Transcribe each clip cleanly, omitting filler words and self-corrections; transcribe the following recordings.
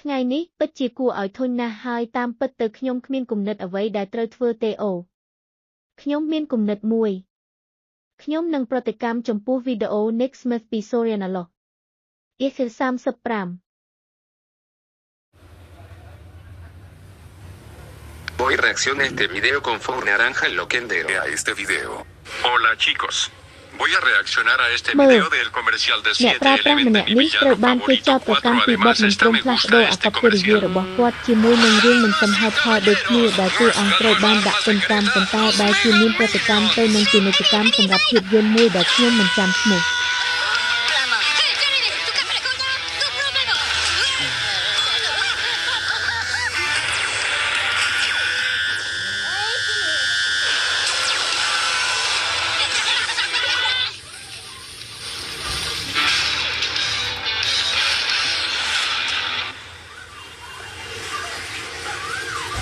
ថ្ងៃនេះពិតជាគួរឲ្យធុញណាស់ហើយតាមពិតទៅខ្ញុំគ្មានគំនិតអ្វីដែលត្រូវធ្វើទេអូខ្ញុំមានគំនិតមួយខ្ញុំនឹងប្រតិកម្មចំពោះវីដេអូ Nick Smith ពី Sorianola35 Hoy reacciona a este video con Ford Naranja en Loquendero. A este video. Hola chicos. Voy a reaccionar a este video del comercial de 7-Eleven de mi villano favorito 4. Además esta me gusta este comercial. របស់គាត់ជាមួយនឹងរឿងមិនសមហេតុផលដូចគ្នាដែលតួអង្គត្រូវបានដាក់ទន្ទឹមប៉ុន្តែបែរជាមានប្រតិកម្មទៅនឹងពាណិជ្ជកម្មសម្រាប់ភាពយន្តមួយដែលខ្ញុំមិនចាំឈ្មោះ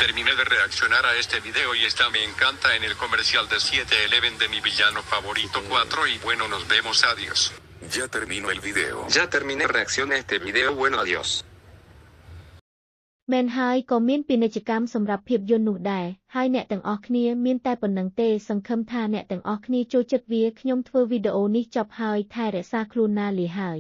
Terminé de reaccionar a este video y esta me encanta en el comercial de 7-Eleven de mi villano favorito 4 y bueno nos vemos adiós. Ya terminó el video. Ya terminé reacción a este video. Bueno, adiós. មែនហើយក៏មានពាណិជ្ជកម្មសម្រាប់ភាពយន្តនោះដែរហើយអ្នកទាំងអស់គ្នាមានតែប៉ុណ្្នឹងទេសង្ឃឹមថាអ្នកទាំងអស់គ្នាចូលចិត្តវាខ្ញុំធ្វើវីដេអូនេះចប់ហើយថែរក្សាខ្លួនណាលាហើយ